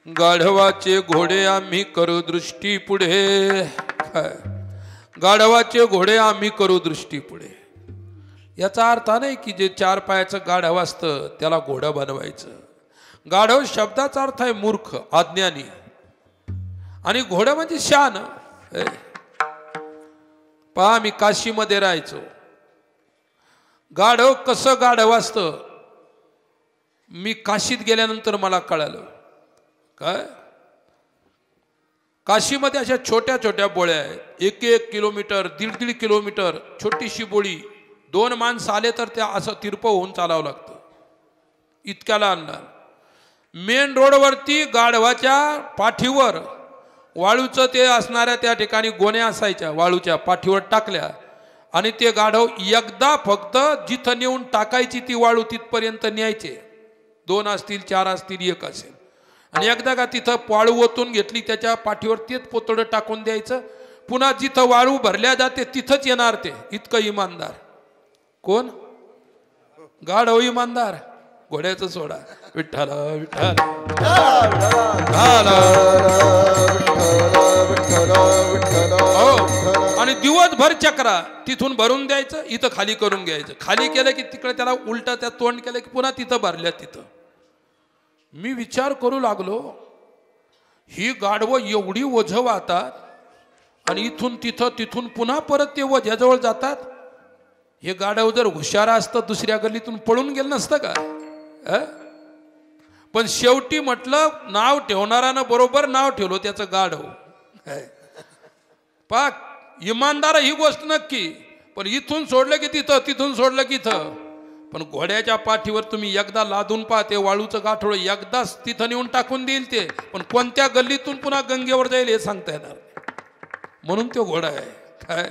गाढवाचे घोडे आम्ही करू दृष्टी पुढे, गाढवाचे घोडे आम्ही करू दृष्टी पुढे. याचा अर्थ नाही की जे चार पायाचं गाढव असतं त्याला घोडं बनवायचं. गाढव शब्दाचा अर्थ आहे मूर्ख, अज्ञानी. आणि घोडं म्हणजे शान. पहा, मी काशीमध्ये राहायचो. गाढव कसं गाढव असतं मी काशीत गेल्यानंतर मला कळालं. काय काशीमध्ये अशा छोट्या छोट्या बोळ्या आहेत, 1-1 किलोमीटर 1.5 किलोमीटर छोटीशी बोळी. 2 माणसं आले तर त्या असं तिरपं होऊन चालावं लागतं, इतक्याला आणणार. मेन रोडवरती गाढवाच्या पाठीवर वाळूचं ते असणाऱ्या त्या ठिकाणी गोण्या असायच्या, वाळूच्या पाठीवर टाकल्या आणि ते गाढव एकदा फक्त जिथं नेऊन टाकायची ती वाळू तिथपर्यंत न्यायचे. 2 असतील 4 असतील 1 असेल. आणि एकदा का तिथं वाळू ओतून घेतली त्याच्या पाठीवर तेच पोतडं टाकून द्यायचं. पुन्हा जिथं वाळू भरल्या जाते तिथंच येणार ते. इतकं इमानदार. कोण? गाढव इमानदार. घोड्याचं सोडा. विठ्ठल विठ्ठल आणि दिवसभर चक्रा तिथून भरून द्यायचं, इथं खाली करून घ्यायचं. खाली केलं की तिकडे त्याला उलट त्या तोंड केलं की पुन्हा तिथं भरल्या तिथं. मी विचार करू लागलो, ही गाढवं एवढी ओझं वाहतात आणि इथून तिथं तिथून पुन्हा परत ते ओझ्याजवळ जातात. हे गाढव जर हुशार असतं दुसऱ्या गल्लीतून पळून गेलं नसतं का? पण शेवटी म्हटलं नाव ठेवणारानं बरोबर नाव ठेवलं त्याचं गाढव. पाक इमानदार ही गोष्ट नक्की, पण इथून सोडलं की तिथं, तिथून सोडलं की इथं. पण घोड्याच्या पाठीवर तुम्ही एकदा लादून पहा, ते वाळूचं गाठोडं एकदाच तिथं नेऊन टाकून देईल ते. पण कोणत्या गल्लीतून पुन्हा गंगेवर जाईल हे सांगता येणार. म्हणून तो घोडा आहे. काय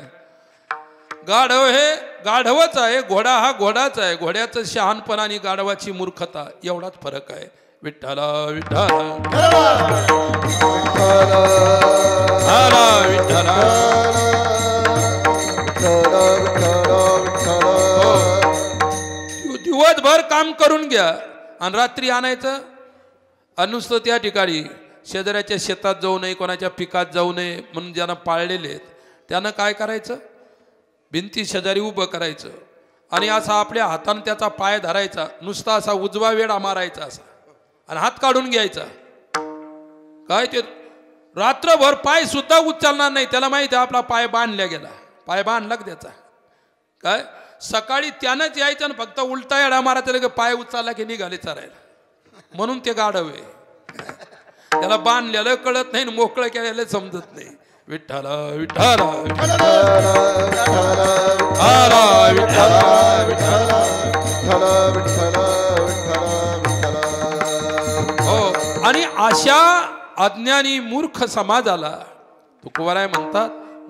गाढव हे गाढवच आहे, घोडा हा घोडाच आहे. घोड्याचं शहाणपण आणि गाढवाची मूर्खता एवढाच फरक आहे. विठ्ठल विठ्ठल विठ्ठल. दिवसभर काम करून घ्या आणि रात्री आणायचं. नुसतं त्या ठिकाणी शेजाऱ्याच्या शेतात जाऊ नये, कोणाच्या पिकात जाऊ नये म्हणून ज्यांना पाळलेले आहेत त्यानं काय करायचं, भिंती शेजारी उभं करायचं आणि असा आपल्या हातानं त्याचा पाय धरायचा, नुसता असा उजवा वेढा मारायचा असा आणि हात काढून घ्यायचा. काय ते रात्रभर पाय सुद्धा उचलणार नाही. त्याला माहिती आहे आपला पाय बांधल्या गेला, पाय बांधला त्याचा. काय सकाळी त्यानंच यायचं आणि फक्त उलटा येडा मारायचा की पाय उचलला की निघाले चरायला. म्हणून ते गाढव आहे. त्याला बांधलेलं कळत नाही, मोकळं केलेलं समजत नाही. विठ्ठल विठ्ठल हो. आणि अशा अज्ञानी मूर्ख समाजाला तुकोबाराय म्हणतात,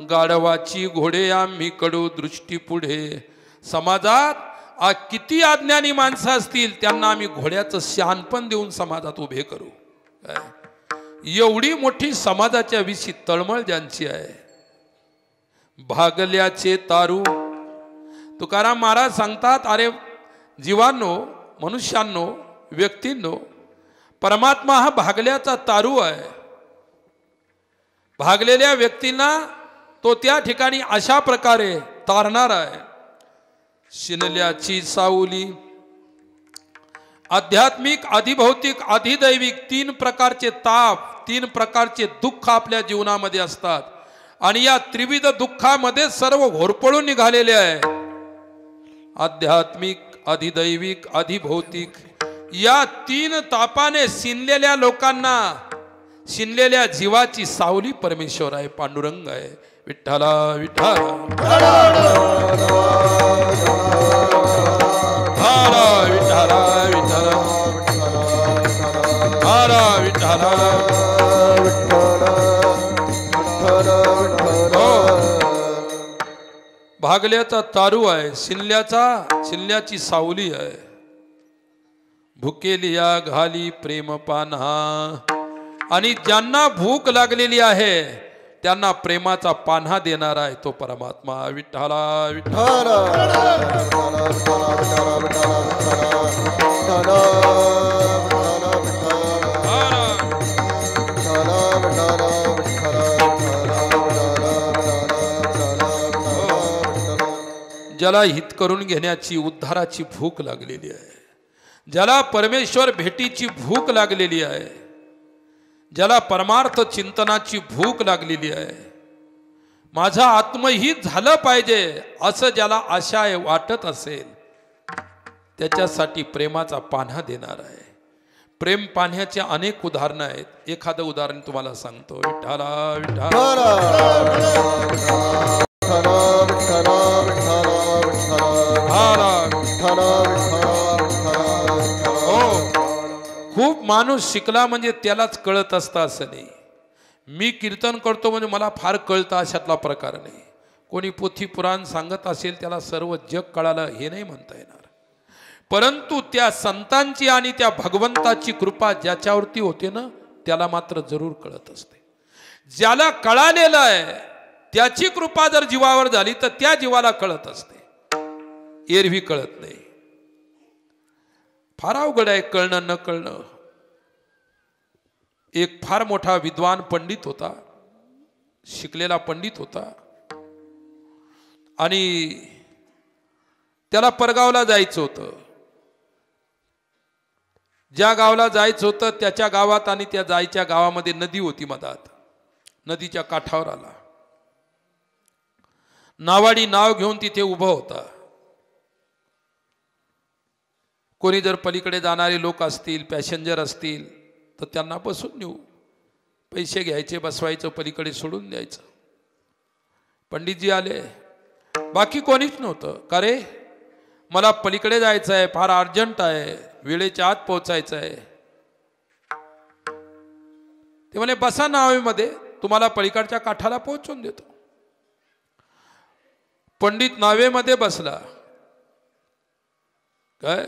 गाढवाची घोडे आम्ही कडू दृष्टी पुढे. समाजात किती अज्ञानी माणसं असतील त्यांना आम्ही घोड्याचं शहाणपण देऊन समाजात उभे करू. एवढी मोठी समाजाच्या विषयी तळमळ ज्यांची आहे. भागल्याचे तारू. तुकाराम महाराज सांगतात, अरे जीवांनो, मनुष्यांनो, व्यक्तींनो, परमात्मा हा भागल्याचा तारू आहे. भागलेल्या व्यक्तींना तो त्या ठिकाणी अशा प्रकारे तारणार आहे. शिनल्याची सावली. आध्यात्मिक, अधिभौतिक, अधिदैविक 3 प्रकारचे ताप, 3 प्रकारचे दुःख आपल्या जीवनामध्ये असतात आणि या त्रिविध दुःखामध्ये सर्व घोरपळून निघालेले आहे. आध्यात्मिक, अधिदैविक, अधिभौतिक या 3 तापाने शिनलेल्या लोकांना, शिनलेल्या जीवाची सावली परमेश्वर आहे, पांडुरंग आहे. विठ्ठला विठ्ठल भागल्याचा तारू आहे, शिनल्याची सावली आहे. भुकेलिया घाली प्रेम पान्हा. आणि ज्यांना भूक लागलेली आहे त्यांना प्रेमाचा पान्हा देणारा आहे तो परमात्मा. विठ्ठला विठ्ठल ज्याला हित करून घेण्याची उद्धाराची भूक लागलेली आहे, ज्याला परमेश्वर भेटीची भूक लागलेली आहे, ज्याला परमार्थ चिंतनाची भूक लागलेली आहे, माझा आत्महित झालं पाहिजे असं ज्याला आशा वाटत असेल, त्याच्यासाठी प्रेमाचा पान्हा देणार आहे. प्रेम पाण्याचे अनेक उदाहरणं आहेत. एखादं उदाहरण तुम्हाला सांगतो. विठ्ठला विठ्ठला खूप माणूस शिकला म्हणजे त्यालाच कळत असतं असं नाही. मी कीर्तन करतो म्हणजे मला फार कळतं अशातला प्रकार नाही. कोणी पोथी पुराण सांगत असेल त्याला सर्व जग कळालं हे नाही म्हणता येणार. परंतु त्या संतांची आणि त्या भगवंताची कृपा ज्याच्यावरती होते ना त्याला मात्र जरूर कळत असते. ज्याला कळालेलं आहे त्याची कृपा जर जीवावर झाली तर त्या जीवाला कळत असते, एरवी कळत नाही. फार अवघड आहे कळणं न कळणं. एक फार मोठा विद्वान पंडित होता, शिकलेला पंडित होता, आणि त्याला परगावला जायचं होतं. ज्या गावाला जायचं होतं त्याच्या गावात आणि त्या जायच्या गावामध्ये नदी होती. मधात नदीच्या काठावर आला. नावाडी नाव घेऊन तिथे उभा होता. कोणी जर पलीकडे जाणारे लोक असतील, पॅसेंजर असतील तर त्यांना बसून नेऊ, पैसे घ्यायचे, बसवायचं, पलीकडे सोडून द्यायचं. पंडितजी आले, बाकी कोणीच नव्हतं. का रे, मला पलीकडे जायचं आहे, फार अर्जंट आहे, वेळेच्या आत पोहोचायचं आहे. ते म्हणे बसा नावेमध्ये, तुम्हाला पलीकडच्या काठाला पोहोचून देतो. पंडित नावेमध्ये बसला. काय,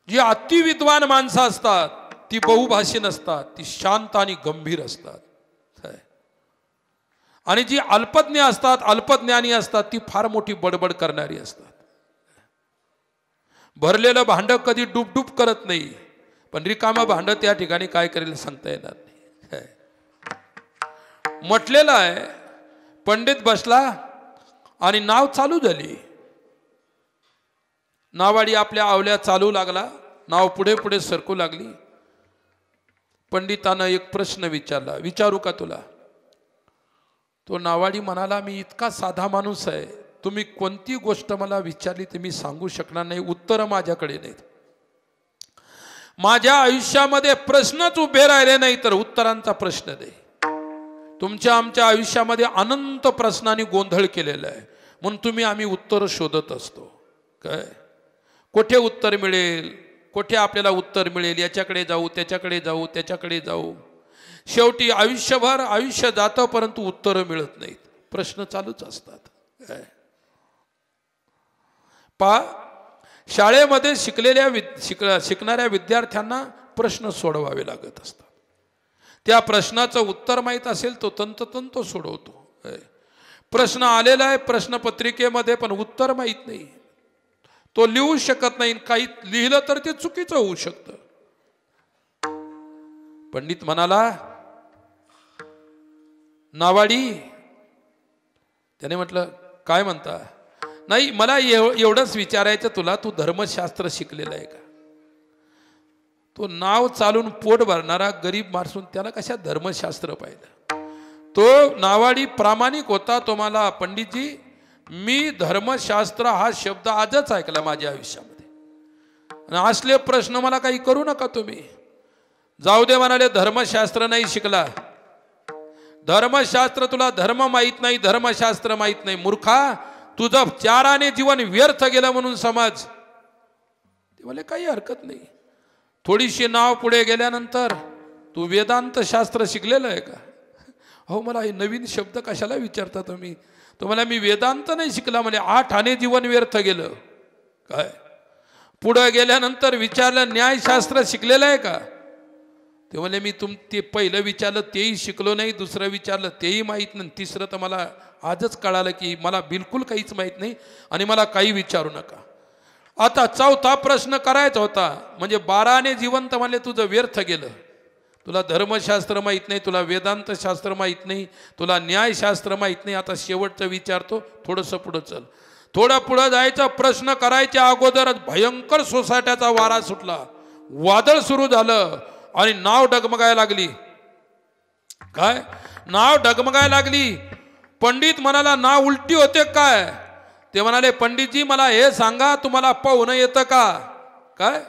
जी अतिविद्वान माणसं असतात ती बहुभाषी नसतात, ती शांत आणि गंभीर असतात. आणि जी अल्पज्ञ असतात, अल्पज्ञानी असतात, ती फार मोठी बडबड करणारी असतात. भरलेलं भांड कधी डुबडुब करत नाही, पण रिकामं भांड त्या ठिकाणी काय करेल सांगता येणार नाही. म्हटलेलं आहे. पंडित बसला आणि नाव चालू झाली. नावाडी आपल्या आवल्या चालू लागला. नाव पुढे पुढे सरकू लागली. पंडितानं एक प्रश्न विचारला, विचारू का तुला? तो नावाडी म्हणाला, मी इतका साधा माणूस आहे, तुम्ही कोणती गोष्ट मला विचारली तर मी सांगू शकणार नाही, उत्तर माझ्याकडे नाहीत. माझ्या आयुष्यामध्ये प्रश्नच उभे राहिले नाही तर उत्तरांचा प्रश्न दे. तुमच्या आमच्या आयुष्यामध्ये अनंत प्रश्नांनी गोंधळ केलेला आहे, म्हणून तुम्ही आम्ही उत्तर शोधत असतो. काय, कुठे उत्तर मिळेल, कुठे आपल्याला उत्तर मिळेल, याच्याकडे जाऊ, त्याच्याकडे जाऊ, त्याच्याकडे जाऊ. शेवटी आयुष्यभर आयुष्य जातं परंतु उत्तरं मिळत नाहीत, प्रश्न चालूच असतात. शाळेमध्ये शिकणाऱ्या विद्यार्थ्यांना प्रश्न सोडवावे लागत असतात. त्या प्रश्नाचं उत्तर माहीत असेल तो तंतोतंत सोडवतो. प्रश्न आलेला आहे प्रश्नपत्रिकेमध्ये पण उत्तर माहीत नाही, तो लिहू शकत नाही. काही लिहिलं तर ते चुकीचं होऊ शकतं. पंडित म्हणाला, नावाडी. त्याने म्हटलं, काय म्हणता? नाही, मला एवढंच विचारायचं तुला, तू धर्मशास्त्र शिकलेलं आहे का? तो नाव चालून पोट भरणारा गरीब माणूस, त्याला कशा धर्मशास्त्र पाहिलं? तो नावाडी प्रामाणिक होता. तो मला, पंडितजी मी धर्मशास्त्र हा शब्द आजच ऐकला माझ्या आयुष्यामध्ये, आणि असले प्रश्न मला काही करू नका तुम्ही. जाऊ दे म्हणाले, धर्मशास्त्र नाही शिकला. धर्मशास्त्र, तुला धर्म माहीत नाही, धर्मशास्त्र माहीत नाही. मूर्खा, तुझं 4 आणे जीवन व्यर्थ गेलं म्हणून समज. ते म्हणे काही हरकत नाही. थोडीशी नाव पुढे गेल्यानंतर, तू वेदांत शास्त्र शिकलेलं आहे का? हो, मला हे नवीन शब्द कशाला विचारता तुम्ही? तो मला, मी वेदांत नाही शिकला. म्हणजे 8 आणे जीवन व्यर्थ गेलं. काय, पुढे गेल्यानंतर विचारलं, न्यायशास्त्र शिकलेलं आहे का? ते म्हणे, मी ते पहिलं विचारलं तेही शिकलो नाही, दुसरं विचारलं तेही माहीत नाही, तिसरं तर मला आजच कळालं की मला बिलकुल काहीच माहीत नाही आणि मला काही विचारू नका. आता 4था प्रश्न करायचा होता. म्हणजे 12 आणे जीवन तर म्हणले तुझं व्यर्थ गेलं. तुला धर्मशास्त्र माहीत नाही, तुला वेदांत शास्त्र माहीत नाही, तुला न्यायशास्त्र माहीत नाही. आता शेवटचं विचारतो, थोडंसं पुढं चल. थोडा पुढे जायचा प्रश्न करायच्या अगोदरच भयंकर सोसाट्याचा वारा सुटला, वादळ सुरू झालं आणि नाव डगमगायला लागली. काय नाव डगमगायला लागली. पंडित म्हणाला नाव उलटी होते काय? ते म्हणाले पंडितजी मला हे सांगा तुम्हाला पोहणं येतं का? काय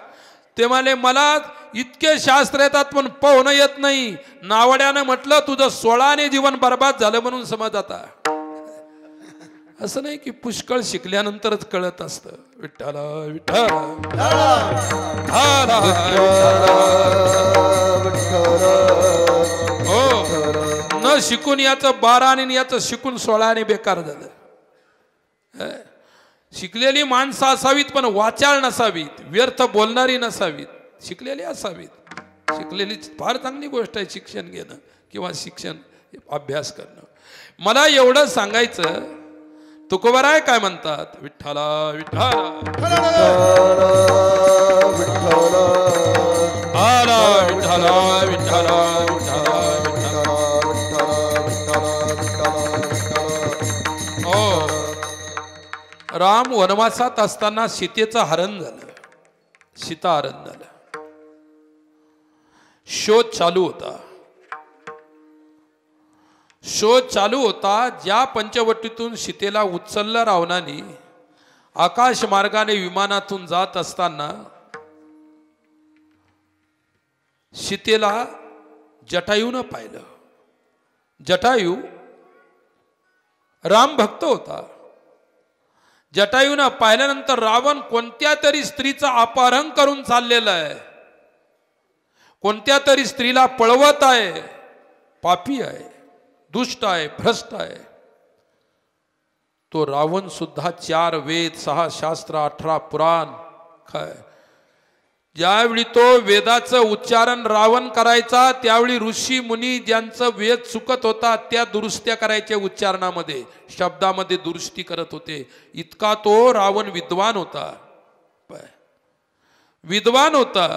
ते म्हणाले मला इतके शास्त्र येतात पण पोहणं येत नाही. नावड्यानं म्हटलं तुझं 16ने जीवन बर्बाद झालं म्हणून समज. आता असं नाही की पुष्कळ शिकल्यानंतरच कळत असतं. विठ्ठल विठ्ठल हो, न शिकून याचं 12 आणि याचं शिकून 16ने बेकार झालं. शिकलेली माणसं असावीत पण वाचाळ नसावीत, व्यर्थ बोलणारी नसावीत, शिकलेली असावीत. शिकलेली फार चांगली गोष्ट आहे शिक्षण घेणं किंवा शिक्षण अभ्यास करणं. मला एवढं सांगायचं, तुकोबाराय काय म्हणतात? विठ्ठला विठ्ठला विठ्ठला विठ्ठला हो. राम वनवासात असताना सीतेचं हरण झालं, सीता हरण झालं. शोध चालू होता, शोध चालू होता. ज्या पंचवटीतून सीतेला उचललं रावणाने, आकाश मार्गाने विमानातून जात असताना सीतेला जटायूनं पाहिलं. जटायू राम भक्त होता. जटायूनं पाहिल्यानंतर रावण कोणत्या तरी स्त्रीचं अपहरण करून चाललेलं आहे, कोणत्या तरी स्त्रीला पळवत आहे, पापी आहे, दुष्ट आहे, भ्रष्ट आहे. तो रावण सुद्धा 4 वेद 6 शास्त्र 18 पुराण काय, ज्यावेळी तो वेदाचं उच्चारण रावण करायचा त्यावेळी ऋषी मुनी ज्यांचं वेद चुकत होता त्या दुरुस्त्या करायच्या, उच्चारणामध्ये शब्दामध्ये दुरुस्ती करत होते. इतका तो रावण विद्वान होता. विद्वान होता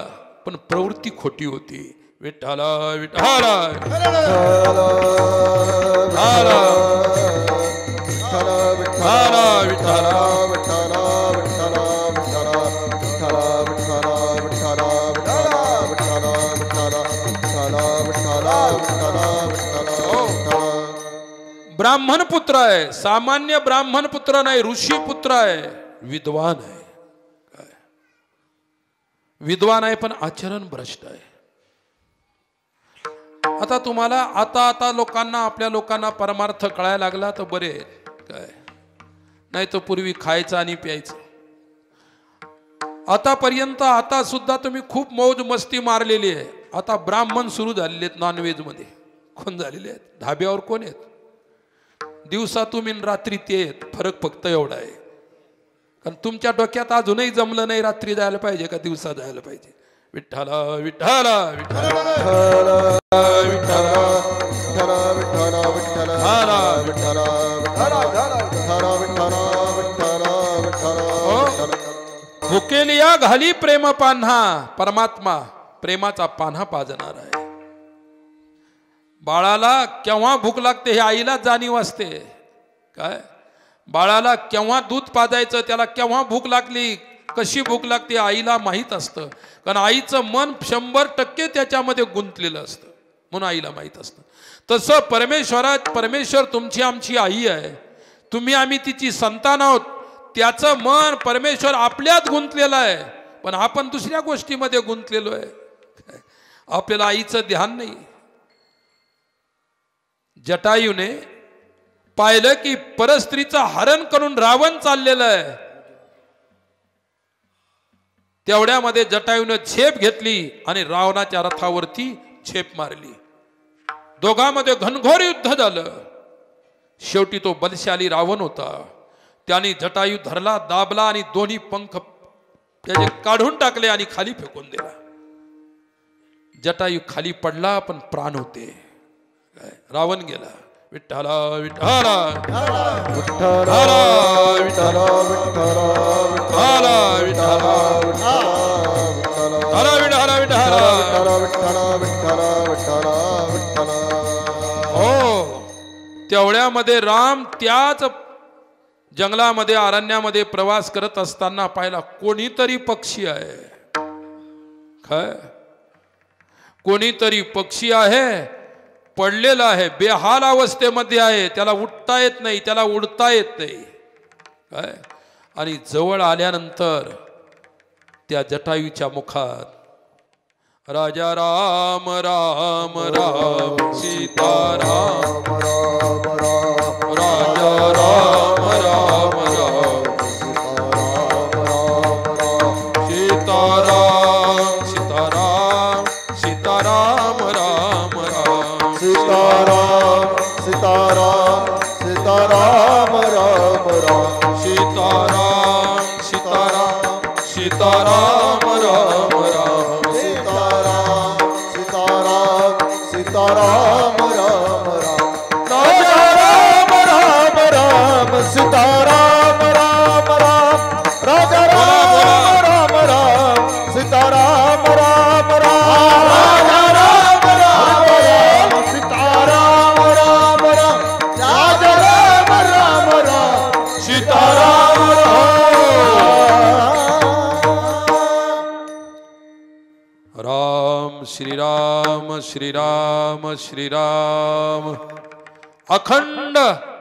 पण प्रवृत्ती खोटी होती. विठ्ठला विठ्ठला ब्राह्मण पुत्र आहे, सामान्य ब्राह्मण पुत्र नाही, ऋषी पुत्र आहे, विद्वान आहे. विद्वान आहे पण आचरण भ्रष्ट आहे. आता तुम्हाला आता लोकांना, आपल्या लोकांना परमार्थ कळायला लागला तर बरे काय, नाही तर पूर्वी खायचं आणि प्यायचं. आतापर्यंत आता सुद्धा तुम्ही खूप मौज मस्ती मारलेली आहे. आता ब्राह्मण सुरू झालेले आहेत नॉनव्हेज मध्ये. कोण झालेले आहेत? धाब्यावर कोण आहेत? दिवसा तुम्ही रात्री ते आहेत. फरक फक्त एवढा आहे, कारण तुमच्या डोक्यात अजूनही जमलं नाही रात्री जायला पाहिजे का दिवसा जायला पाहिजे. विठ्ठला विठ्ठला भुकेलिया घाली प्रेम पान्हा, परमात्मा प्रेमाचा पान्हा पाजणार आहे. बाळाला केव्हा भूक लागते हे आईला जाणीव असते. काय बाळाला केव्हा दूध पाजायचं, त्याला केव्हा भूक लागली, कशी भूक लागते आईला माहीत असतं, कारण आईचं मन 100% त्याच्यामध्ये गुंतलेलं असतं, म्हणून आईला माहीत असतं. तसं परमेश्वर तुमची आमची आई आहे, तुम्ही आम्ही तिची संतान आहोत. त्याचं मन परमेश्वर आपल्यात गुंतलेलं आहे, पण आपण दुसऱ्या गोष्टीमध्ये गुंतलेलो आहे. आपल्याला आईचं ध्यान नाही. जटायूने पाहिलं की परस्त्रीचं हरण करून रावण चाललेलं आहे. तेवढ्यामध्ये जटायूने झेप घेतली आणि रावणाच्या रथावरती झेप मारली. दोघांमध्ये घनघोर युद्ध झालं. शेवटी तो बलशाली रावण होता, त्याने जटायू धरला, दाबला आणि दोन्ही पंख त्याचे काढून टाकले आणि खाली फेकून दिला. जटायू खाली पडला पण प्राण होते. रावण गेला. विठ्ठला विठ्ठला विठ्ठला विठ्ठला हो, तेवढ्यामध्ये राम त्याच जंगलामध्ये अरण्यामध्ये प्रवास करत असताना पाहिला कोणीतरी पक्षी आहे, काय कोणीतरी पक्षी आहे, पडलेला आहे, बेहाल अवस्थेमध्ये आहे, त्याला उठता येत नाही, त्याला उडता येत नाही, काय आणि जवळ आल्यानंतर त्या जटायूच्या मुखात राजा राम राम राम सीताराम राम राम राजा राम राम राम सीताराम सीताराम सीताराम राम राम सीताराम सीताराम सीताराम राम राम सीताराम सीताराम सीताराम राम राम सीताराम सीताराम सीताराम राम राम राजा राम राम राम सीताराम राम राम राजा राम राम राम सीताराम राम राम राजा राम राम राम सीताराम राम राम राजा राम राम राम सीताराम राम श्रीराम श्रीराम श्रीराम अखंड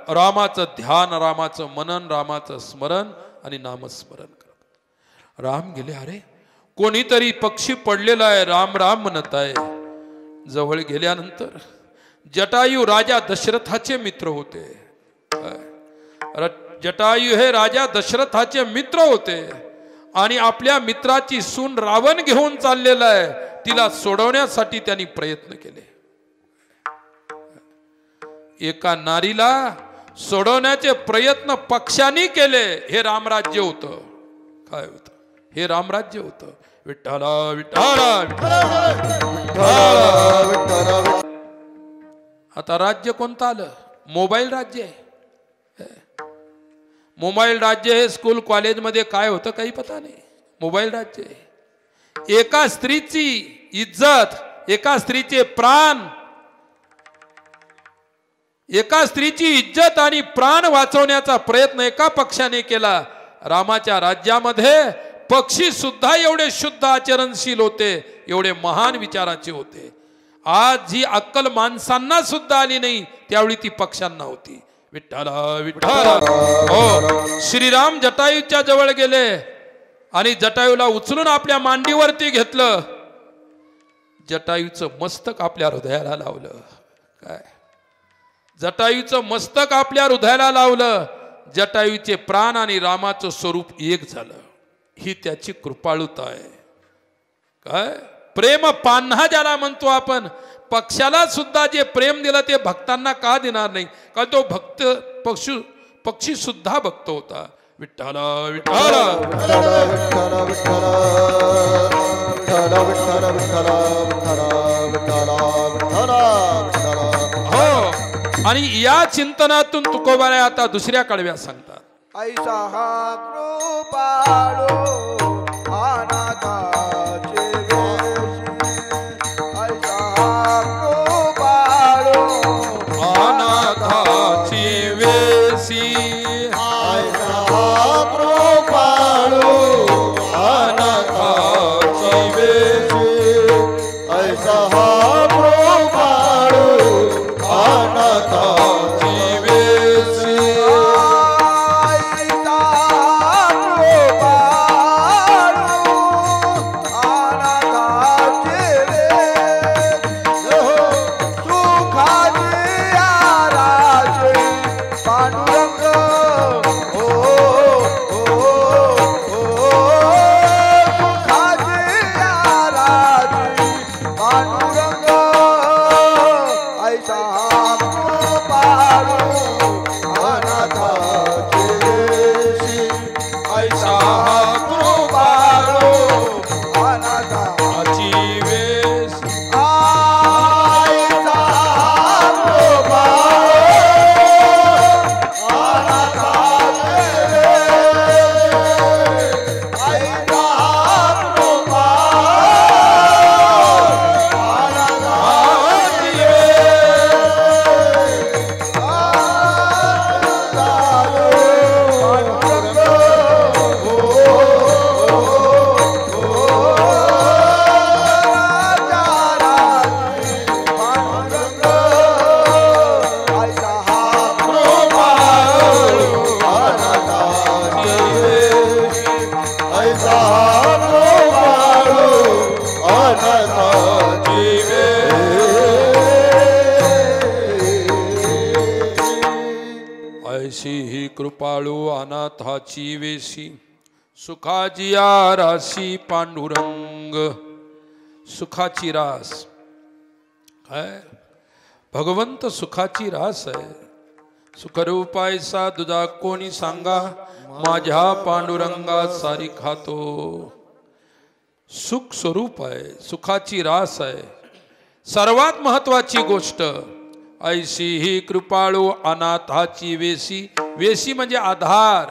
रामाचं ध्यान, रामाचं मनन, रामाचं स्मरण आणि नामस्मरण करत राम गेले. अरे कोणीतरी पक्षी पडलेला आहे, राम राम म्हणत आहे. जवळ गेल्यानंतर जटायू राजा दशरथाचे मित्र होते. जटायू हे राजा दशरथाचे मित्र होते आणि आपल्या मित्राची सून रावण घेऊन चाललेला आहे, तिला सोडवण्यासाठी त्यांनी प्रयत्न केले. एका नारीला सोडवण्याचे प्रयत्न पक्षांनी केले. हे रामराज्य होतं, काय होतं हे रामराज्य होतं. विठ्ठला विठ्ठला विठ्ठला. आता राज्य कोणतं आलं? मोबाईल राज्य आहे. मोबाईल राज्य हे स्कूल कॉलेजमध्ये काय होतं काही पता नाही. मोबाईल राज्य आहे. एका स्त्रीची इज्जत, एका स्त्रीचे प्राण, एका स्त्रीची इज्जत आणि प्राण वाचवण्याचा प्रयत्न एका पक्षाने केला. रामाच्या राज्यामध्ये पक्षी सुद्धा एवढे शुद्ध आचरणशील होते, एवढे महान विचाराचे होते. आज जी अक्कल माणसांना सुद्धा आली नाही, त्यावेळी ती पक्षांना होती. विठ्ठला विठ्ठला. हो, श्रीराम जटायूच्या जवळ गेले आणि जटायूला उचलून आपल्या मांडीवरती घेतलं. जटायूचं मस्तक आपल्या हृदयाला लावलं. काय जटायूचं मस्तक आपल्या हृदयाला लावलं. जटायूचे प्राण आणि रामाचं स्वरूप एक झालं. ही त्याची कृपाळुता आहे. काय प्रेम पान्हा ज्याला म्हणतो आपण, पक्षाला सुद्धा जे प्रेम दिलं ते भक्तांना का देणार नाही? का तो भक्त पक्षी सुद्धा भक्त होता. विठ्ठला विठ्ठला हो. आणि या चिंतनातून तुकोबाराय आता दुसऱ्या कडव्या सांगतात. ऐसा हा कृपाळू अनाथाचे वेशी, ऐसा हा कृपाळू अनाथाची वेशी, ऐसा हा कृपाळू अनाथाचे वेशी, ऐसा हा कृपाळू अनाथाची वेशी, ऐसा कृपाळू ऐशी ही कृपाळू अनाथाची वेशी सुखाची राशी पांडुरंग. सुखाची रास काय भगवंत सुखाची रास आहे. सुखरूपायसा तुझा कोणी सांगा माझ्या पांडुरंगा सारी खातो. सुख स्वरूप आहे सुखाची रास आहे. सर्वात महत्वाची गोष्ट ऐशी ही कृपाळू अनाथाची वेशी. वेशी म्हणजे आधार.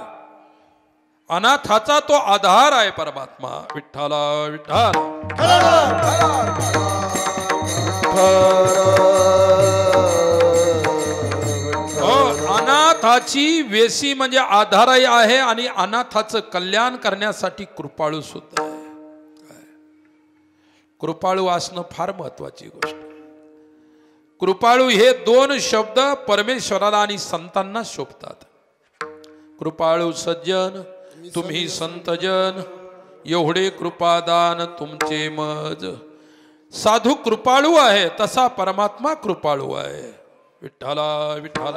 अनाथाचा तो आधार आहे परमात्मा. विठ्ठला विठ्ठल. अनाथाची वेशी म्हणजे आधारही आहे आणि अनाथाचं कल्याण करण्यासाठी कृपाळू सुद्धा आहे. कृपाळू असणं फार महत्वाची गोष्ट. कृपाळू हे दोन शब्द परमेश्वराला आणि संतांना शोभतात. कृपाळू सज्जन तुम्ही संतजन एवढे कृपादान तुमचे मज. साधू कृपाळू आहे तसा परमात्मा कृपाळू आहे. विठ्ठला विठ्ठला.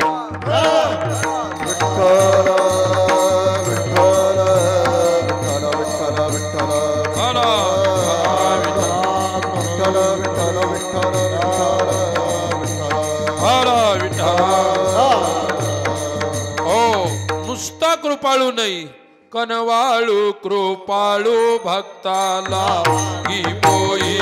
हो नुसता कृपाळू नाही कनवाळू कृपाळू भक्ताला की मोई.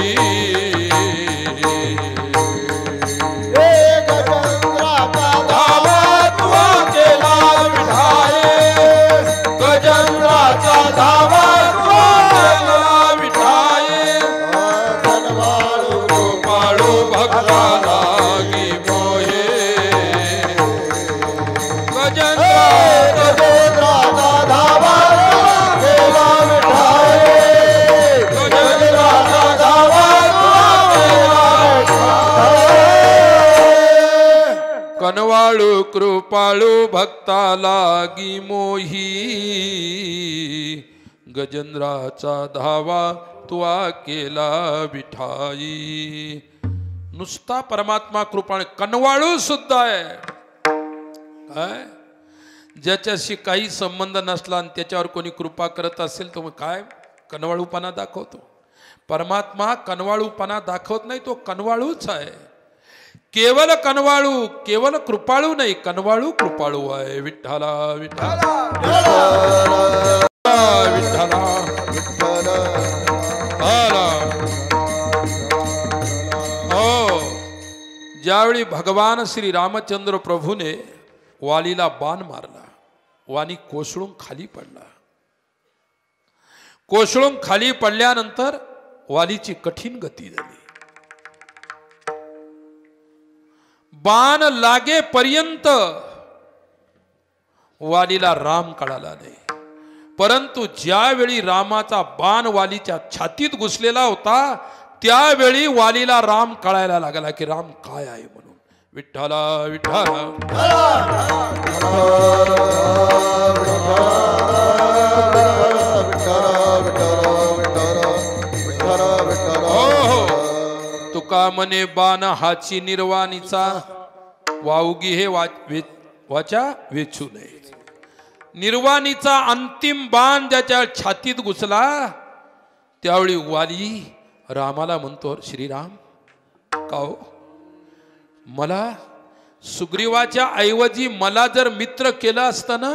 कनवाळू कृपाळू भक्ताला गी मोही. गजेंद्राचा धावा तुआ केला विठाई. नुसता परमात्मा कृपाळ कनवाळू सुद्धा आहे. काय ज्याच्याशी काही संबंध नसला आणि त्याच्यावर कोणी कृपा करत असेल तो मग काय कनवाळूपणा दाखवतो. परमात्मा कनवाळूपणा दाखवत नाही. तो कनवाळूच आहे. केवल कनवाळू केवल कृपाळू नाही कनवाळू कृपाळू आहे. विठ्ठला विठ्ठला विठ्ठला. हो ज्यावेळी भगवान श्री रामचंद्र प्रभूने वालीला बाण मारला वाणी कोसळून खाली पडला. कोसळून खाली पडल्यानंतर वालीची कठीण गती झाली. बाण लागेपर्यंत वालीला राम कळाला नाही. परंतु ज्यावेळी रामाचा बाण वालीच्या छातीत घुसलेला होता त्यावेळी वालीला राम कळायला लागला की राम काय आहे म्हणून. विठ्ठला विठ्ठला. तुका मने बाण हाची निर्वाणीचा वाऊगी हे वाचा वेचू नये. निर्वाणीचा अंतिम बाण ज्याच्या छातीत घुसला त्यावेळी वाली रामाला म्हणतो श्रीराम काओ मला सुग्रीवाच्या ऐवजी मला जर मित्र केलं असतं ना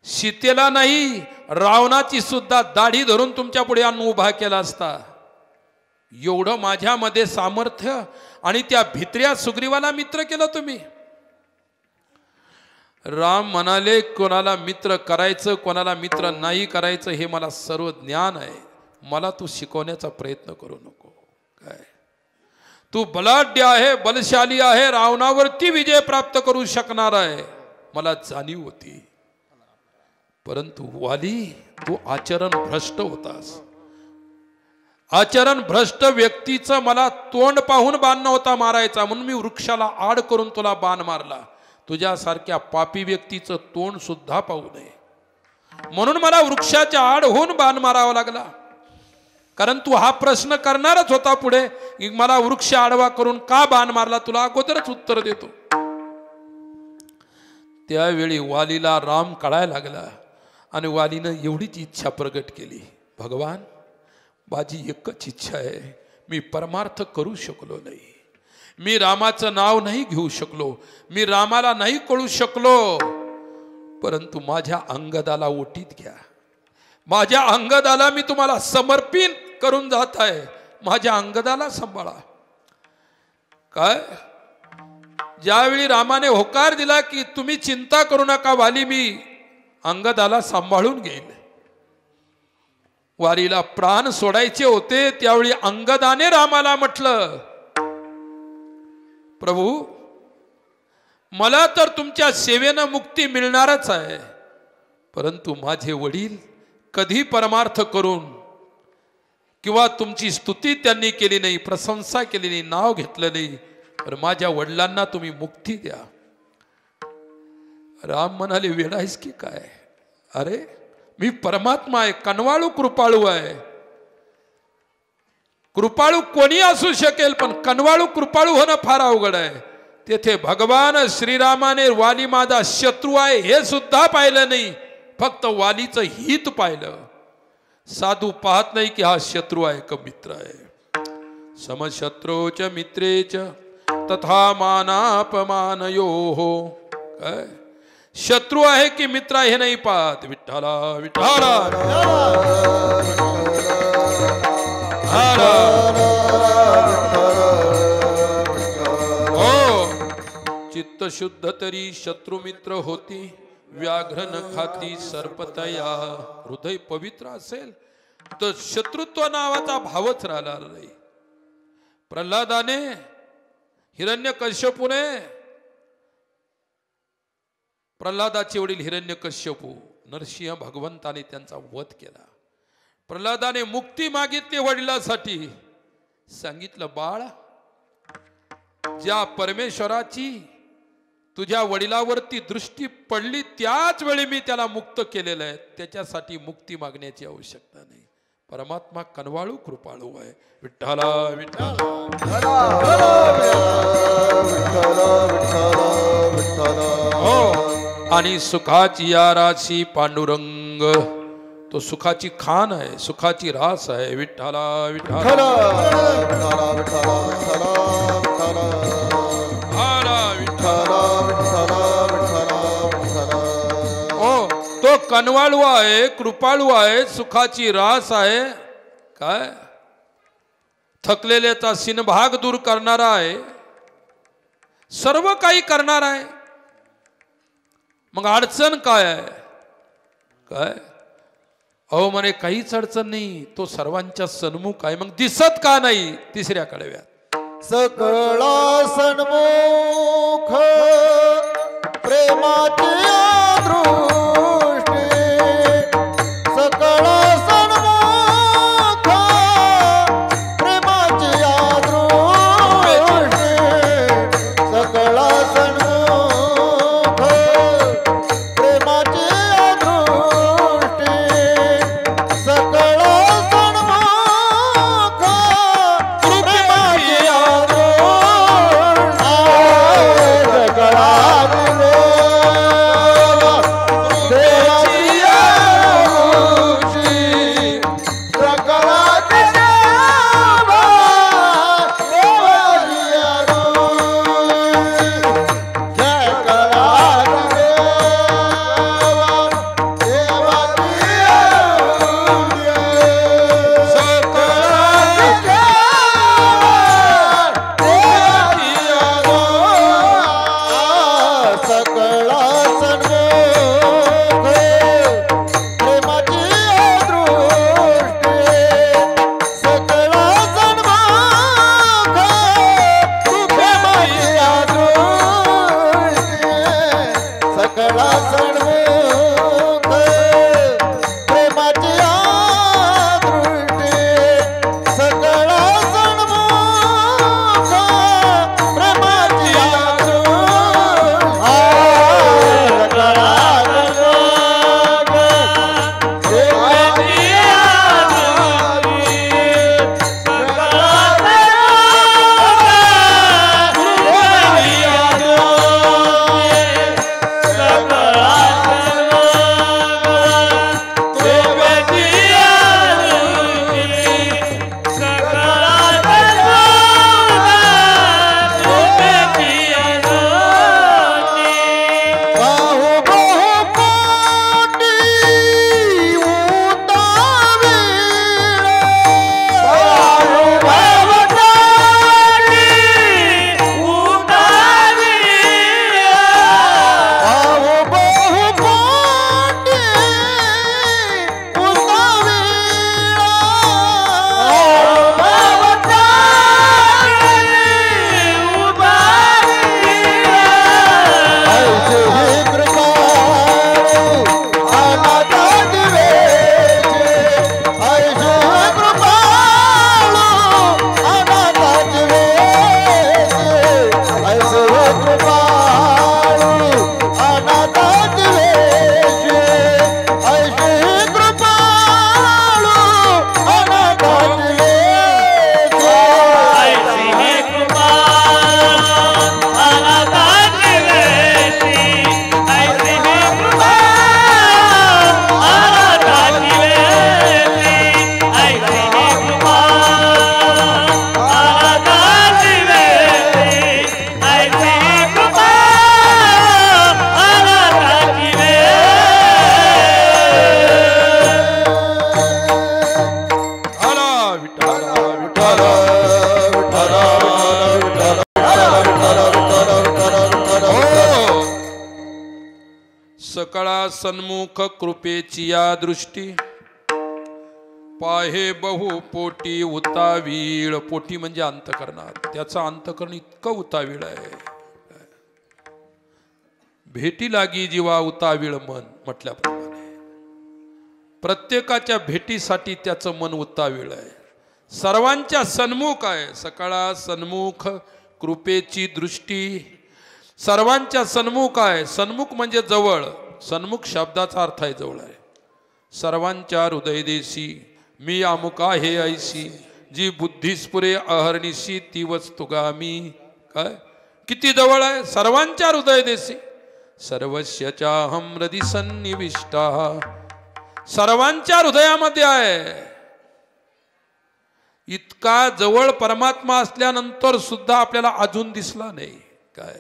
सीतेला नाही रावणाची सुद्धा दाढी धरून तुमच्या पुढे आणून उभा केला असता. एवढं माझ्यामध्ये सामर्थ्य आणि त्या भित्र्या सुग्रीवाला मित्र केलं तुम्ही. राम म्हणाले कोणाला मित्र करायचं कोणाला मित्र नाही करायचं हे मला सर्व ज्ञान आहे. मला तू शिकवण्याचा प्रयत्न करू नको. काय तू बलाढ्य आहे बलशाली आहे रावणावरती विजय प्राप्त करू शकणार आहे मला जाणीव होती. परंतु वाली तू आचरण भ्रष्ट होतास. आचरण भ्रष्ट व्यक्तीचं मला तोंड पाहून बाण नव्हता मारायचा म्हणून मी वृक्षाला आड करून तुला बाण मारला. तुझ्यासारख्या पापी व्यक्तीचं तोंड सुद्धा पाहू नये म्हणून मला वृक्षाच्या आड होऊन बाण मारावा लागला. कारण तू हा प्रश्न करणारच होता पुढे की मला वृक्ष आडवा करून का बाण मारला. तुला अगोदरच उत्तर देतो. त्यावेळी वालीला राम कळायला लागला आणि वालीनं एवढीच इच्छा प्रगट केली, भगवान माझी एकच इच्छा आहे, मी परमार्थ करू शकलो नाही, मी रामाचं नाव नाही घेऊ शकलो, मी रामाला नाही कळू शकलो, परंतु माझ्या अंगदाला ओटीत घ्या, माझ्या अंगदाला मी तुम्हाला समर्पित करून जात आहे, माझ्या अंगदाला सांभाळा. काय ज्यावेळी रामाने होकार दिला की तुम्ही चिंता करू नका वाली, मी अंगदाला सांभाळून घेईल, वालीला प्राण सोडायचे होते त्यावेळी अंगदाने रामाला म्हटलं, प्रभू मला तर तुमच्या सेवेनं मुक्ती मिळणारच आहे, परंतु माझे वडील कधी परमार्थ करून किंवा तुमची स्तुती त्यांनी केली नाही, प्रशंसा केली नाही, नाव घेतलं नाही, तर माझ्या वडिलांना तुम्ही मुक्ती द्या. राम म्हणाले, वेडा आहेस की काय, अरे मी परमात्मा आहे, कनवाळू कृपाळू आहे, कृपाळू कोणी असू शकेल पण कनवाळू कृपाळू होणं फार अवघड आहे. तेथे भगवान श्रीरामाने वाली माझा शत्रू आहे हे सुद्धा पाहिलं नाही, फक्त वालीचं हित पाहिलं. साधू पाहत नाही की हा शत्रू आहे का मित्र आहे. समशत्रोच मित्रेच तथा मानापमानयो हो. काय शत्रू आहे की मित्र हे नाही पाहत. विठ्ठला विठ्ठला हो. चित्त शुद्ध तरी शत्रू मित्र होती, व्याघ्र न खाती सर्पतया. हृदय पवित्र असेल तर शत्रुत्व नावाचा भावच राहणार नाही. प्रल्हादाने हिरण्यकश्यपूने, प्रल्हादाचे वडील हिरण्यकश्यपू, नरसिंह भगवंताने त्यांचा वध केला. प्रल्हादाने मुक्ती मागितली वडिलांसाठी. सांगितलं, बाळ ज्या परमेश्वराची तुझ्या वडिलावरती दृष्टी पडली त्याच वेळी मी त्याला मुक्त केलेलं आहे, त्याच्यासाठी मुक्ती मागण्याची आवश्यकता नाही. परमात्मा कनवाळू कृपाळू आहे. विठ्ठला विठ्ठला हो. आणि सुखाची या राशी पांडुरंग, तो सुखाची खान आहे, सुखाची रास आहे. विठ्ठला विठ्ठला हो. तो कनवाळू आहे, कृपाळू आहे, सुखाची रास आहे. काय थकलेल्याचा सिनभाग दूर करणारा आहे, सर्व काही करणार आहे. मग अडचण काय आहे? काय अहो म्हणे काहीच अडचण नाही, तो सर्वांच्या सन्मुख आहे. मग दिसत का नाही? तिसऱ्या कडव्यात सकळा सन्मुख प्रेमाची दृष्टी, सकळा सन्मुख प्रेमाची दृष्टी, सकळा सन्मुख प्रेमाची दृष्टी, सकळा सन्मुख प्रेमाची दृष्टी. सकळा सन्मुख कृपेची या दृष्टी पाहे बहु पोटी उतावीळ. पोटी म्हणजे अंतकरणात, त्याचं अंतकरण इतकं उतावीळ आहे. भेटी लागी जीवा उतावीळ मन म्हटल्याप्रमाणे प्रत्येकाच्या भेटीसाठी त्याचं मन उतावीळ आहे. सर्वांच्या सन्मुख आहे. सकळा सन्मुख कृपेची दृष्टी सर्वांच्या सन्मुख आहे. सन्मुख म्हणजे जवळ. सन्मुख शब्दाचा अर्थ आहे जवळ आहे. सर्वांच्या हृदयदेशी मी अमुका हे ऐशी जी बुद्धिस्पुरे अहर्निशी ती वस्तुगामी. काय किती जवळ आहे. सर्वांच्या हृदयदेशी सर्वस्यचाहं हृदि सन्निविष्टा. सर्वांच्या हृदयामध्ये आहे. इतका जवळ परमात्मा असल्यानंतर सुद्धा आपल्याला अजून दिसला नाही. काय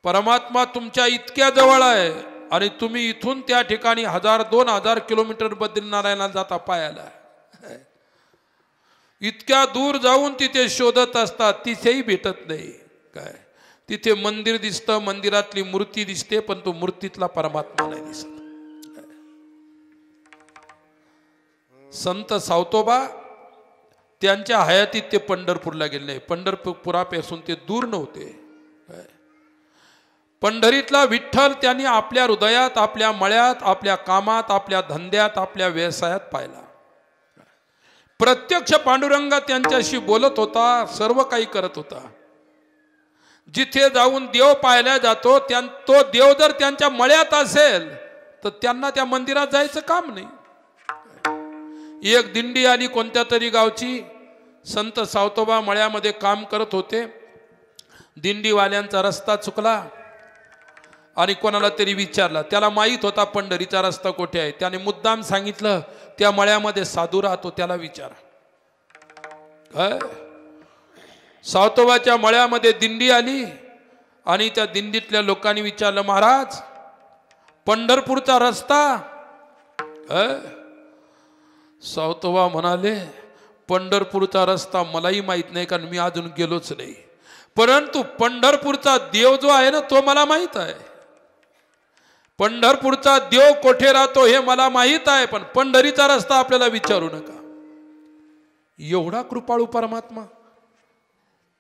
परमात्मा तुमच्या इतक्या जवळ आहे आणि तुम्ही इथून त्या ठिकाणी 1000-2000 किलोमीटर बद्रीनारायणाला जाता पायाला. इतक्या दूर जाऊन तिथे शोधत असतात, तिथेही भेटत नाही. काय तिथे मंदिर दिसतं, मंदिरातली मूर्ती दिसते, पण तो मूर्तीतला परमात्मा नाही दिसत. संत सावतोबा त्यांच्या हयातीत ते पंढरपूरला गेले नाही. पंढरपुरापासून ते दूर नव्हते. पंढरीतला विठ्ठल त्यांनी आपल्या हृदयात, आपल्या मळ्यात, आपल्या कामात, आपल्या धंद्यात, आपल्या व्यवसायात पाहिला. प्रत्यक्ष पांडुरंग त्यांच्याशी बोलत होता, सर्व काही करत होता. जिथे जाऊन देव पाहायला जातो तो देव जर त्यांच्या मळ्यात असेल तर त्यांना त्या मंदिरात जायचं काम नाही. एक दिंडी आली कोणत्या तरी गावची. संत सावतोबा मळ्यामध्ये काम करत होते. दिंडीवाल्यांचा रस्ता चुकला आणि कोणाला तरी विचारला. त्याला माहीत होता पंढरीचा रस्ता कुठे आहे. त्याने मुद्दाम सांगितलं त्या मळ्यामध्ये साधू राहतो, त्याला विचारा. काय सावतोबाच्या मळ्यामध्ये दिंडी आली आणि त्या दिंडीतल्या लोकांनी विचारलं, महाराज पंढरपूरचा रस्ता. सावतोबा म्हणाले, पंढरपूरचा रस्ता मलाही माहित नाही, कारण मी अजून गेलोच नाही. परंतु पंढरपूरचा देव जो आहे ना तो मला माहित आहे. पंढरपूरचा देव कोठे राहतो हे मला माहित आहे, पण पंढरीचा रस्ता आपल्याला विचारू नका. एवढा कृपाळू परमात्मा.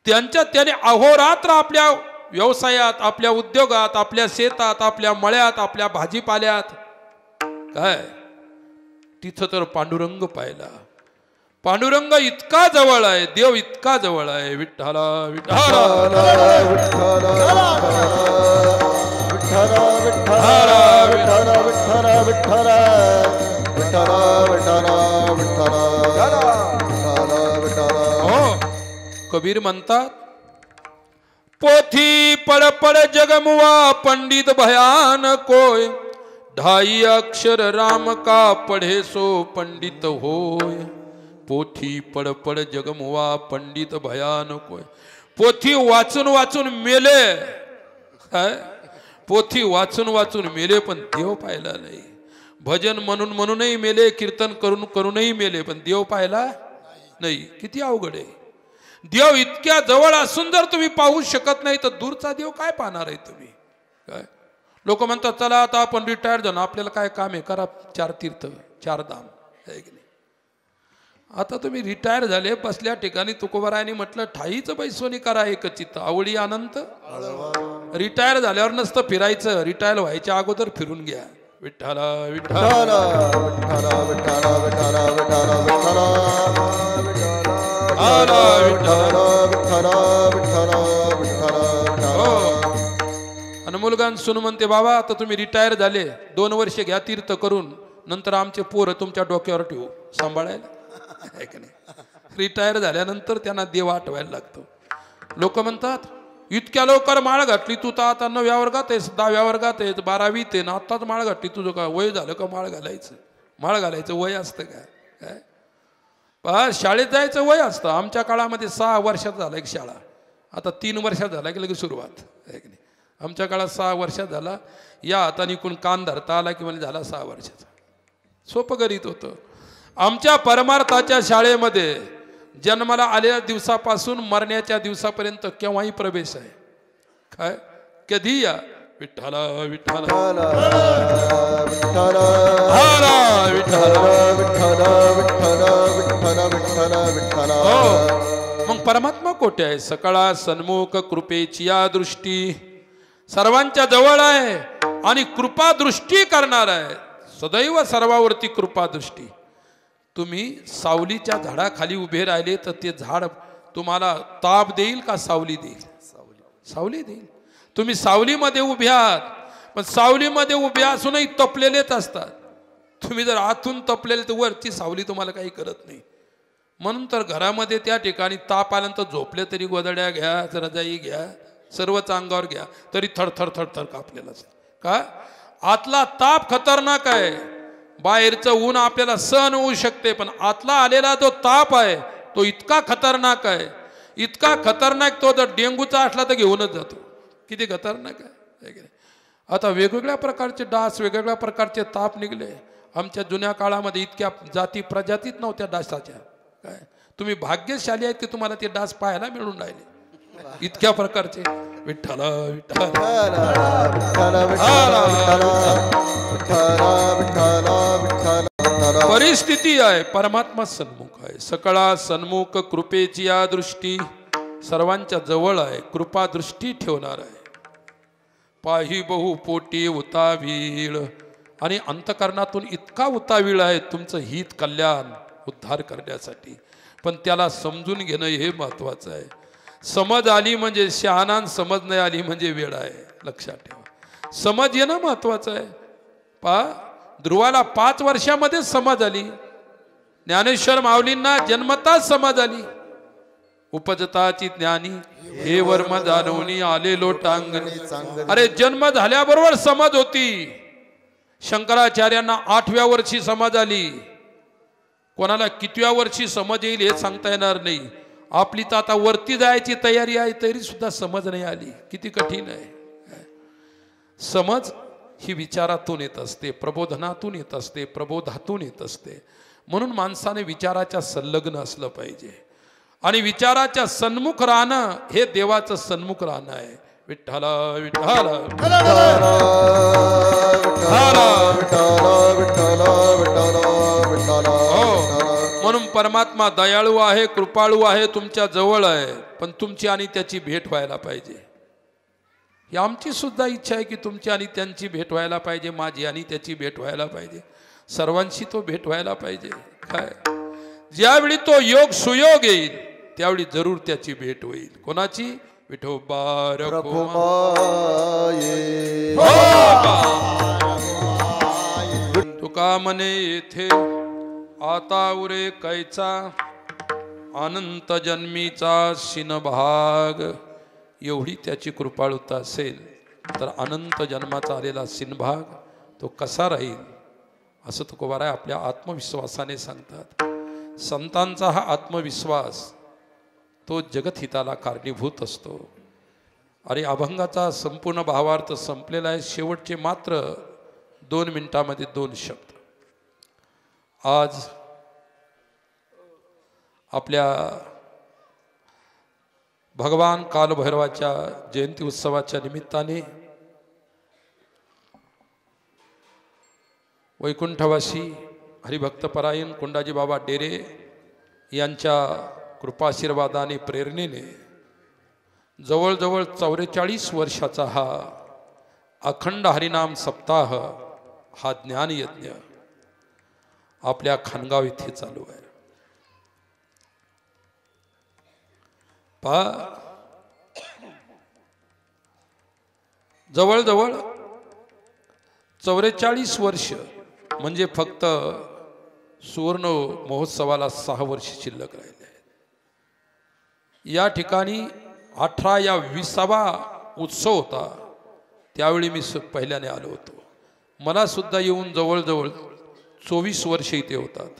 त्याने अहोरात्र आपल्या व्यवसायात, आपल्या उद्योगात, आपल्या शेतात, आपल्या मळ्यात, आपल्या भाजीपाल्यात काय तिथं तर पांडुरंग पाहिला. पांडुरंग इतका जवळ आहे, देव इतका जवळ आहे. विठ्ठला विठ्ठला कबीर म्हणतात, पोथी पडपड जगमुआ पंडित भयान कोय 2.5 अक्षर राम का पढ़े सो पंडित होय. पोथी पडपड जगमुआ पंडित भयान कोय. पोथी वाचून वाचून मेले. पोथी वाचून वाचून मेले पण देव पाहिला नाही. भजन म्हणून म्हणूनही मेले, कीर्तन करून करूनही मेले, पण देव पाहिला नाही. किती अवघड आहे. देव इतक्या जवळ असून जर तुम्ही पाहू शकत नाही तर दूरचा देव काय पाहणार आहे तुम्ही. काय लोक म्हणतात चला आता आपण रिटायर झालो, आपल्याला काय काम आहे, करा 4 तीर्थ 4 धाम. आहे की नाही. आता तुम्ही रिटायर झाले, बसल्या ठिकाणी तुकोबारायांनी म्हटलं ठाईच बैसोनी करा एक चित्त आवडी अनंत. रिटायर झाल्यावर नसतं फिरायचं, रिटायर व्हायच्या अगोदर फिरून घ्या. विठ्ठला विठ्ठला अनमोलगान सुन म्हणते, बाबा आता तुम्ही रिटायर झाले, 2 वर्ष घ्या तीर्थ करून, नंतर आमचे पोरं तुमच्या डोक्यावर ठेवू सांभाळायला. रिटायर झाल्यानंतर त्यांना देव आठवायला लागतो. लोक म्हणतात इतक्या लवकर माळ घातली तू, तर आता 9व्या वर्गात आहेस, 10व्या वर्गात आहेस, 12वीत आहे ना, आत्ताच माळ घातली, तुझं का वय झालं का माळ घालायचं. माळ घालायचं वय असतं काय. काय शाळेत जायचं वय असतं. आमच्या काळामध्ये 6 वर्षात झालं एक शाळा, आता 3 वर्षात झाला की लगेच सुरुवात. आहे की नाही. आमच्या काळात 6 वर्षात झाला, या हाताने कोण कान धरता आला की म्हणजे झाला 6 वर्षाचा. सोपं करीत होतं. आमच्या परमार्थाच्या शाळेमध्ये जन्माला आलेल्या दिवसापासून मरण्याच्या दिवसापर्यंत केव्हाही प्रवेश आहे. काय कधी या विठ्ठल विठ्ठल विठ्ठल हर विठ्ठल. विठ्ठल विठ्ठल विठ्ठल विठ्ठल विठ्ठल. मग परमात्मा कोठे आहे? सकळा सन्मुख कृपेची या दृष्टी सर्वांच्या जवळ आहे आणि कृपा दृष्टी करणार आहे. सदैव सर्वावरती कृपा दृष्टी. तुम्ही सावलीच्या झाडाखाली उभे राहिले तर ते झाड तुम्हाला ताप देईल का सावली देईल? सावली देईल. तुम्ही सावलीमध्ये उभे आहात पण सावलीमध्ये उभे असूनही तपलेलेच असतात. तुम्ही जर आतून तपलेले तर वरची सावली तुम्हाला काही करत नाही. म्हणून तर घरामध्ये त्या ठिकाणी ताप आल्यानंतर झोपले तरी गोदड्या घ्या, रजाई घ्या, सर्वच अंगावर घ्या तरी थरथर थरथर कापलेलं असतं. का? आतला ताप खतरनाक आहे. बाहेरचं ऊन आपल्याला सहन होऊ शकते पण आतला आलेला जो ताप आहे तो इतका खतरनाक आहे. इतका खतरनाक तो जर डेंगूचा असला तर घेऊनच जातो. किती खतरनाक आहे. आता वेगवेगळ्या प्रकारचे डास, वेगवेगळ्या प्रकारचे ताप निघले. आमच्या जुन्या काळामध्ये इतक्या जाती प्रजातीत नव्हत्या डासाच्या. काय तुम्ही भाग्यशाली आहेत की तुम्हाला ते डास पाहायला मिळून राहिले. इतक्या प्रकारचे. विठ्ठल विठ्ठल परिस्थिती आहे. परमात्मा सन्मुख आहे. सकळा सन्मुख कृपेची या दृष्टी सर्वांच्या जवळ आहे. कृपा दृष्टी ठेवणार आहे. पाही बहु पोटी उतावीळ आणि अंतकरणातून इतका उतावीळ आहे तुमचं हित कल्याण उद्धार करण्यासाठी. पण त्याला समजून घेणं हे महत्वाचं आहे. समज आली म्हणजे शहाणा, समज नाही आली म्हणजे वेळ आहे. लक्षात ठेवा. समज येणं महत्वाचं आहे. ध्रुवाला 5 वर्षामध्ये समज आली. ज्ञानेश्वर माऊलींना जन्मताच समज आली. उपजताची ज्ञानी हे वर्म जाणवणी आलेलो टांगणी. अरे जन्म झाल्याबरोबर समज होती. शंकराचार्यांना 8व्या वर्षी समज आली. कोणाला कितव्या वर्षी समज येईल हे सांगता येणार नाही. आपली तर आता वरती जायची तयारी आहे तरी सुद्धा समज नाही आली. किती कठीण आहे. समज ही विचारातून येत असते, प्रबोधनातून येत असते, प्रबोधातून येत असते. म्हणून माणसाने विचाराच्या संलग्न असलं पाहिजे आणि विचाराच्या सन्मुख राहणं हे देवाचं सन्मुख राहणं आहे. विठ्ठल विठ्ठल म्हणून परमात्मा दयाळू आहे, कृपाळू आहे, तुमच्या जवळ आहे. पण तुमची आणि त्याची भेट व्हायला पाहिजे. ही आमची सुद्धा इच्छा आहे की तुमची आणि त्यांची भेट व्हायला पाहिजे. माझी आणि त्याची भेट व्हायला पाहिजे. सर्वांशी तो भेट व्हायला पाहिजे. काय ज्यावेळी तो योग सुयोग येईल त्यावेळी जरूर त्याची भेट होईल. कोणाची? विठोबा तुका मने येथे आता उरे कैचा अनंत जन्मीचा शिनभाग. एवढी त्याची कृपाळुता असेल तर अनंत जन्माचा आलेला शिनभाग तो कसा राहील असं तुकोबाराय आपल्या आत्मविश्वासाने सांगतात. संतांचा हा आत्मविश्वास तो जगतहिताला कारणीभूत असतो. आणि अभंगाचा संपूर्ण भावार्थ संपलेला आहे. शेवटचे मात्र 2 मिनिटांमध्ये 2 शब्द. आज आपल्या भगवान कालभैरवाच्या जयंती उत्सवाच्या निमित्ताने वैकुंठवासी हरिभक्तपरायण कोंडाजी बाबा डेरे यांच्या कृपाशीर्वादाने प्रेरणेने जवळजवळ 44 वर्षाचा हा अखंड हरिनाम सप्ताह हा ज्ञानयज्ञ आपल्या खानगाव इथे चालू आहे. जवळजवळ 44 वर्ष म्हणजे फक्त सुवर्ण महोत्सवाला 6 वर्ष शिल्लक राहिले आहेत. या ठिकाणी 18 या 20वा उत्सव होता त्यावेळी मी पहिल्याने आलो होतो. मला सुद्धा येऊन जवळजवळ 24 वर्ष इथे होतात.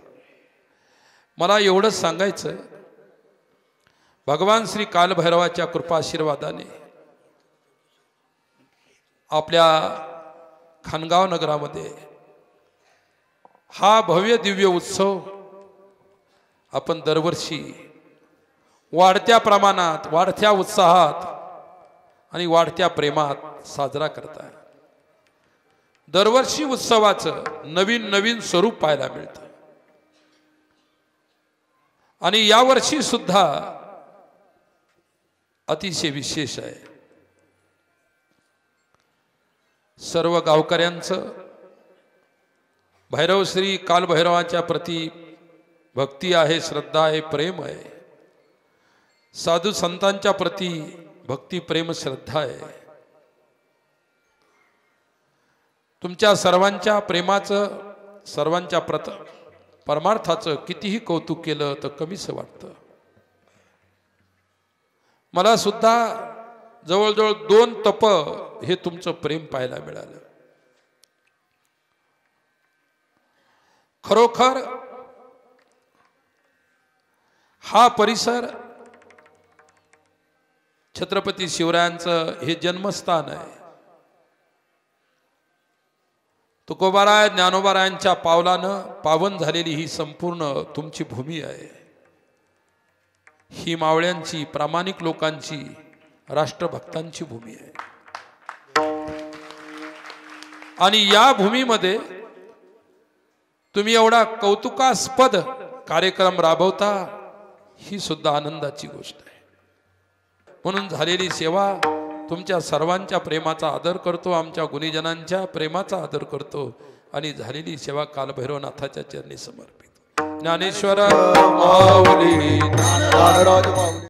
मला एवढंच सांगायचं, भगवान श्री कालभैरवाच्या कृपाशीर्वादाने आपल्या खानगाव नगरामध्ये हा भव्य दिव्य उत्सव आपण दरवर्षी वाढत्या प्रमाणात, वाढत्या उत्साहात आणि वाढत्या प्रेमात साजरा करताय। दरवर्षी उत्सवाचं नवीन नवीन स्वरूप पाहायला मिळतं आणि यावर्षी सुद्धा अतिशय विशेष आहे। सर्व गावकऱ्यांचं भैरवश्री कालभैरवाच्या प्रती भक्ती आहे, श्रद्धा आहे, प्रेम आहे। साधू संतांच्या प्रती भक्ती, प्रेम, श्रद्धा आहे। तुमच्या सर्वांच्या प्रेमाचं, सर्वांच्या परमार्थाचं कितीही कौतुक केलं तर कमीच वाटतं। मला सुद्धा जवळजवळ 2 तप हे तुमचं प्रेम पाहायला मिळालं। खरोखर हा परिसर छत्रपती शिवरायांचं हे जन्मस्थान आहे। तुकोबाराय ज्ञानोबारायांच्या पावलानं पावन झालेली ही संपूर्ण तुमची भूमी आहे। ही मावळ्यांची, प्रामाणिक लोकांची, राष्ट्रभक्तांची भूमी आहे आणि या भूमीमध्ये तुम्ही एवढा कौतुकास्पद कार्यक्रम राबवता, ही सुद्धा आनंदाची गोष्ट आहे। म्हणून झालेली सेवा तुमच्या सर्वांच्या प्रेमाचा आदर करतो, आमच्या गुणीजनांच्या प्रेमाचा आदर करतो आणि झालेली सेवा कालभैरवनाथाच्या चरणी समर्पित। ज्ञानेश्वर माऊली।